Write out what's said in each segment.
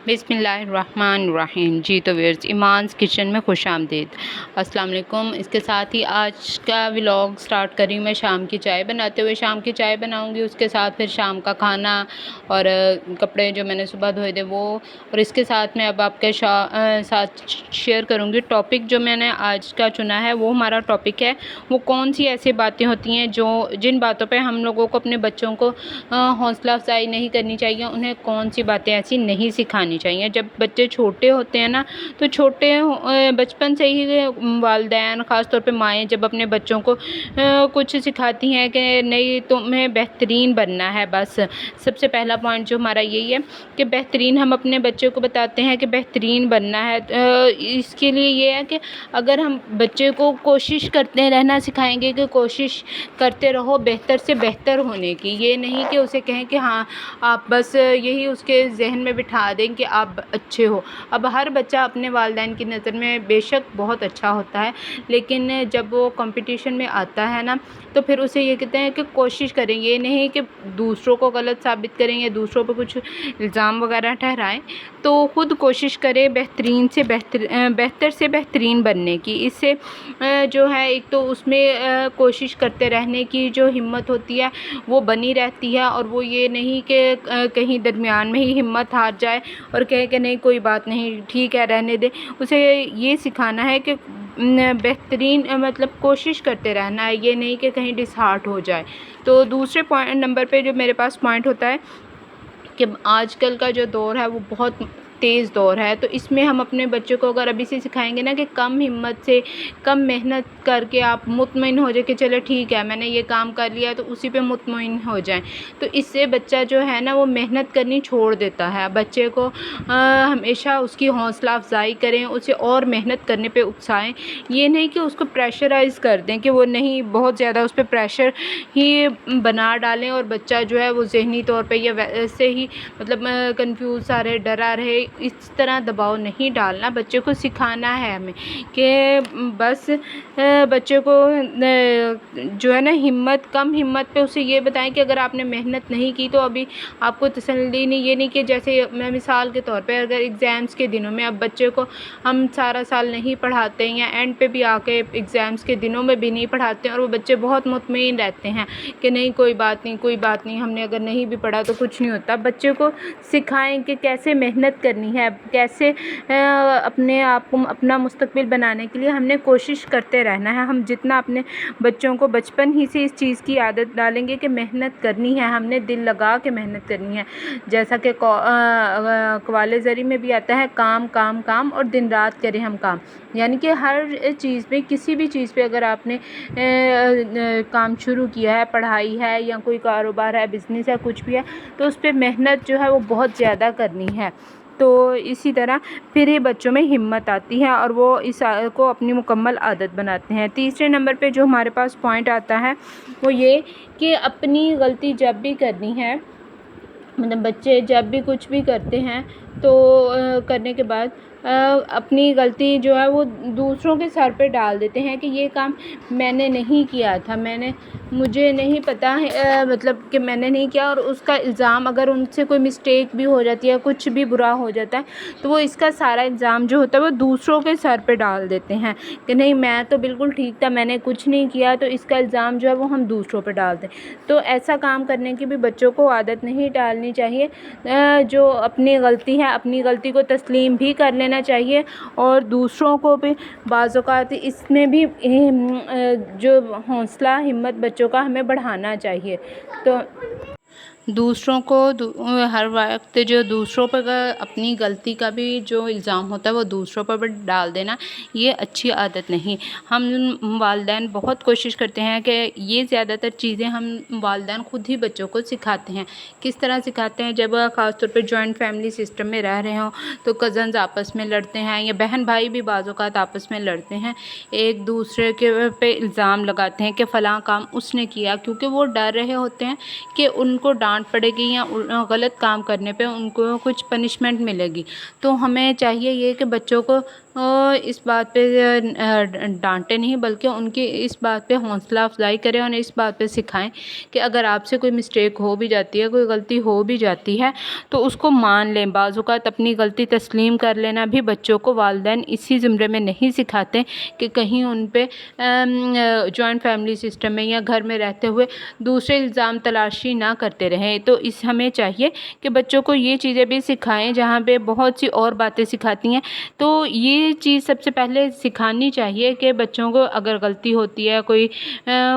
بسم اللہ الرحمن الرحیم۔ جی تو ویئرز، ایمانس کچن میں خوش آمدید۔ السلام علیکم۔ اس کے ساتھ ہی آج کا ولاگ سٹارٹ کر رہی ہوں میں شام کی چائے بناتے ہوئے۔ شام کی چائے بناؤں گی، اس کے ساتھ پھر شام کا کھانا اور کپڑے جو میں نے صبح دھوئے تھے وہ، اور اس کے ساتھ میں اب آپ کے ساتھ شیئر کروں گی ٹاپک جو میں نے آج کا چنا ہے۔ وہ ہمارا ٹاپک ہے وہ کون سی ایسی باتیں ہوتی ہیں جن باتوں پہ ہم لوگوں کو اپنے بچوں کو حوصلہ افزائی نہیں کرنی چاہیے، انہیں کون سی باتیں ایسی نہیں سکھانی چاہیے۔ جب بچے چھوٹے ہوتے ہیں نا، تو بچپن سے ہی والدین، خاص طور پہ مائیں، جب اپنے بچوں کو کچھ سکھاتی ہیں کہ نہیں تمہیں بہترین بننا ہے، بس سب سے پہلا پوائنٹ جو ہمارا یہی ہے کہ بہترین، ہم اپنے بچے کو بتاتے ہیں کہ بہترین بننا ہے۔ اس کے لیے یہ ہے کہ اگر ہم بچے کو کوشش کرتے رہنا سکھائیں گے کہ کوشش کرتے رہو بہتر سے بہتر ہونے کی، یہ نہیں کہ اسے کہیں کہ ہاں آپ بس یہی اس کے ذہن میں بٹھا دیں کہ آپ اچھے ہو۔ اب ہر بچہ اپنے والدین کی نظر میں بے شک بہت اچھا ہوتا ہے، لیکن جب وہ کمپٹیشن میں آتا ہے نا، تو پھر اسے یہ کہتے ہیں کہ کوشش کریں، یہ نہیں کہ دوسروں کو غلط ثابت کریں یا دوسروں پہ کچھ الزام وغیرہ ٹھہرائیں، تو خود کوشش کرے بہتر سے بہترین بننے کی۔ اس سے جو ہے ایک تو اس میں کوشش کرتے رہنے کی جو ہمت ہوتی ہے وہ بنی رہتی ہے، اور وہ یہ نہیں کہ کہیں درمیان میں ہی ہمت ہار جائے اور کہے کہ نہیں کوئی بات نہیں، ٹھیک ہے رہنے دے۔ اسے یہ سکھانا ہے کہ بہترین مطلب کوشش کرتے رہنا ہے، یہ نہیں کہ کہیں ڈس ہارٹ ہو جائے۔ تو دوسرے نمبر پہ جو میرے پاس پوائنٹ ہوتا ہے کہ آج کل کا جو دور ہے وہ بہت تیز دور ہے، تو اس میں ہم اپنے بچوں کو اگر ابھی سے سکھائیں گے نا کہ کم ہمت سے، کم محنت کر کے آپ مطمئن ہو جائے کہ چلو ٹھیک ہے میں نے یہ کام کر لیا، تو اسی پہ مطمئن ہو جائیں، تو اس سے بچہ جو ہے نا وہ محنت کرنی چھوڑ دیتا ہے۔ بچے کو ہمیشہ اس کی حوصلہ افزائی کریں، اسے اور محنت کرنے پہ اکسائیں، یہ نہیں کہ اس کو پریشرائز کر دیں کہ وہ نہیں، بہت زیادہ اس پہ پریشر ہی بنا ڈالیں اور بچہ جو ہے وہ ذہنی طور پہ یا ویسے ہی مطلب کنفیوز سا رہے، ڈرا رہے۔ اس طرح دباؤ نہیں ڈالنا، بچے کو سکھانا ہے ہمیں کہ بس بچے کو جو ہے نا کم ہمت پہ اسے یہ بتائیں کہ اگر آپ نے محنت نہیں کی تو ابھی آپ کو تسلی نہیں، یہ نہیں کہ جیسے میں مثال کے طور پہ اگر ایگزامس کے دنوں میں اب بچے کو ہم سارا سال نہیں پڑھاتے ہیں یا اینڈ پہ بھی آ کے ایگزامس کے دنوں میں بھی نہیں پڑھاتے ہیں، اور وہ بچے بہت مطمئن رہتے ہیں کہ نہیں کوئی بات نہیں، ہم نے اگر نہیں بھی پڑھا تو کچھ نہیں ہوتا۔ بچے کو سکھائیں کہ کیسے محنت کرنی ہے، کیسے اپنے آپ کو اپنا مستقبل بنانے کے لیے ہم نے کوشش کرتے رہنا ہے۔ ہم جتنا اپنے بچوں کو بچپن ہی سے اس چیز کی عادت ڈالیں گے کہ محنت کرنی ہے، ہم نے دل لگا کے محنت کرنی ہے، جیسا کہ قوال زری میں بھی آتا ہے، کام کام کام اور دن رات کریں ہم کام، یعنی کہ ہر چیز پہ، کسی بھی چیز پہ اگر آپ نے کام شروع کیا ہے، پڑھائی ہے یا کوئی کاروبار ہے، بزنس ہے، کچھ بھی ہے، تو اس پہ محنت جو ہے وہ بہت زیادہ کرنی ہے۔ تو اسی طرح پھر ہی بچوں میں ہمت آتی ہے اور وہ اس کو اپنی مکمل عادت بناتے ہیں۔ تیسرے نمبر پہ جو ہمارے پاس پوائنٹ آتا ہے وہ یہ کہ اپنی غلطی جب بھی کرنی ہے، مطلب بچے جب بھی کچھ بھی کرتے ہیں تو کرنے کے بعد اپنی غلطی جو ہے وہ دوسروں کے سر پہ ڈال دیتے ہیں کہ یہ کام میں نے نہیں کیا تھا، مجھے نہیں پتہ مطلب کہ میں نے نہیں کیا، اور اس کا الزام اگر ان سے کوئی مسٹیک بھی ہو جاتی ہے، کچھ بھی برا ہو جاتا ہے، تو وہ اس کا سارا الزام جو ہوتا ہے وہ دوسروں کے سر پہ ڈال دیتے ہیں کہ نہیں میں تو بالکل ٹھیک تھا، میں نے کچھ نہیں کیا، تو اس کا الزام جو ہے وہ ہم دوسروں پہ ڈال دیں۔ تو ایسا کام کرنے کی بھی بچوں کو عادت نہیں ڈالنی چاہیے۔ جو اپنی غلطی ہے، اپنی غلطی کو تسلیم بھی کر لینا چاہیے، اور دوسروں کو بھی بعض اوقات اس میں بھی جو حوصلہ ہمت بچوں کا ہمیں بڑھانا چاہیے۔ تو دوسروں کو ہر وقت جو دوسروں پر اپنی غلطی کا بھی جو الزام ہوتا ہے وہ دوسروں پر ڈال دینا، یہ اچھی عادت نہیں۔ ہم والدین بہت کوشش کرتے ہیں کہ یہ زیادہ تر چیزیں ہم والدین خود ہی بچوں کو سکھاتے ہیں۔ کس طرح سکھاتے ہیں؟ جب خاص طور پہ جوائنٹ فیملی سسٹم میں رہ رہے ہوں تو کزنز آپس میں لڑتے ہیں یا بہن بھائی بھی بعض اوقات آپس میں لڑتے ہیں، ایک دوسرے کے پہ الزام لگاتے ہیں کہ فلاں کام اس نے کیا، کیونکہ وہ ڈر رہے ہوتے ہیں کہ ان کو ڈانٹ ڈانٹ پڑے گی یا غلط کام کرنے پہ ان کو کچھ پنشمنٹ ملے گی۔ تو ہمیں چاہیے یہ کہ بچوں کو اس بات پہ ڈانٹے نہیں، بلکہ ان کی اس بات پہ حوصلہ افزائی کریں اور اس بات پہ سکھائیں کہ اگر آپ سے کوئی مسٹیک ہو بھی جاتی ہے، کوئی غلطی ہو بھی جاتی ہے تو اس کو مان لیں۔ بعض اوقات اپنی غلطی تسلیم کر لینا بھی بچوں کو والدین اسی زمرے میں نہیں سکھاتے کہ کہیں ان پہ جوائنٹ فیملی سسٹم میں یا گھر میں رہتے ہوئے دوسرے الزام تلاشی نہ کرتے رہیں۔ تو ہمیں چاہیے کہ بچوں کو یہ چیزیں بھی سکھائیں جہاں پہ بہت سی اور باتیں سکھاتی ہیں۔ تو یہ چیز سب سے پہلے سکھانی چاہیے کہ بچوں کو اگر غلطی ہوتی ہے، کوئی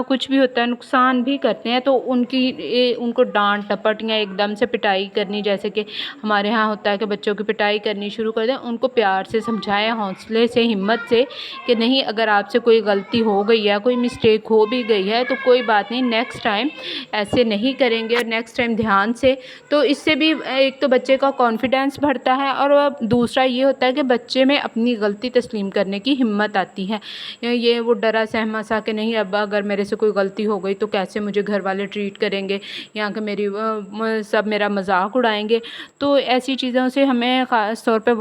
کچھ بھی ہوتا ہے، نقصان بھی کرتے ہیں، تو ان کو ڈانٹ ٹپٹ یا ایک دم سے پٹائی کرنی، جیسے کہ ہمارے ہاں ہوتا ہے کہ بچوں کی پٹائی کرنی شروع کر دیں، ان کو پیار سے سمجھائیں، حوصلے سے، ہمت سے کہ نہیں، اگر آپ سے کوئی غلطی ہو گئی ہے، کوئی مسٹیک ہو بھی گئی ہے تو کوئی بات نہیں، نیکسٹ ٹائم ایسے نہیں کریں گے، اور نیکسٹ ٹائم دھیان سے۔ تو اس سے بھی ایک تو بچے کا کانفیڈینس بڑھتا ہے، اور دوسرا یہ ہوتا ہے کہ بچے میں اپنی غلطی تسلیم کرنے کی ہمت آتی ہے۔ یہ وہ ڈرا سہما سا کہ نہیں، اب اگر میرے سے کوئی غلطی ہو گئی تو کیسے مجھے گھر والے ٹریٹ کریں گے، یا کہ سب میرا مذاق اڑائیں گے۔ تو ایسی چیزوں سے ہمیں خاص طور پہ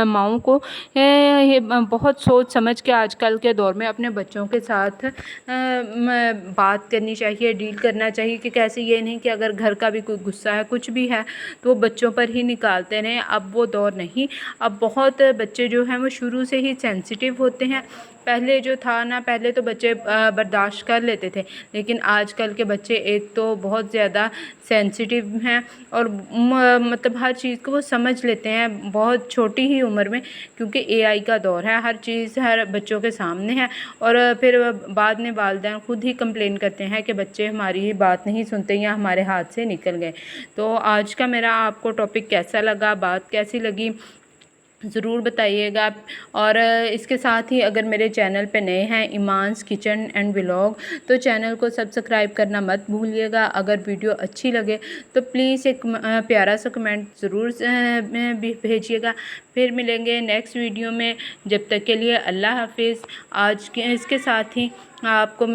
ماؤں کو یہ بہت سوچ سمجھ کے آج کل کے دور میں اپنے بچوں کے ساتھ بات کرنی چاہیے، ڈیل کرنا چاہیے کہ کیسے، یہ نہیں کہ اگر گھر کا بھی کوئی غصہ ہے، کچھ بھی ہے تو وہ بچوں پر ہی نکالتے رہیں۔ اب وہ دور نہیں، اب بہت بچے جو ہیں وہ شروع سے ہی سینسیٹیو ہوتے ہیں۔ پہلے جو تھا نا، پہلے تو بچے برداشت کر لیتے تھے، لیکن آج کل کے بچے ایک تو بہت زیادہ سینسیٹیو ہیں، اور مطلب ہر چیز کو وہ سمجھ لیتے ہیں بہت چھوٹی ہی عمر میں، کیونکہ اے آئی کا دور ہے، ہر چیز ہر بچوں کے سامنے ہے، اور پھر بعد میں والدین خود ہی کمپلین کرتے ہیں کہ بچے ہماری بات نہیں سنتے یا ہمارے ہاتھ سے نکل گئے۔ تو آج کا میرا آپ کو ٹاپک کیسا لگا، بات کیسی لگی، ضرور بتائیے گا۔ اور اس کے ساتھ ہی اگر میرے چینل پہ نئے ہیں، ایمانس کچن اینڈ ولاگ، تو چینل کو سبسکرائب کرنا مت بھولیے گا۔ اگر ویڈیو اچھی لگے تو پلیز ایک پیارا سا کمنٹ ضرور بھیجیے گا۔ پھر ملیں گے نیکسٹ ویڈیو میں، جب تک کے لیے اللہ حافظ۔ اس کے ساتھ ہی آپ کو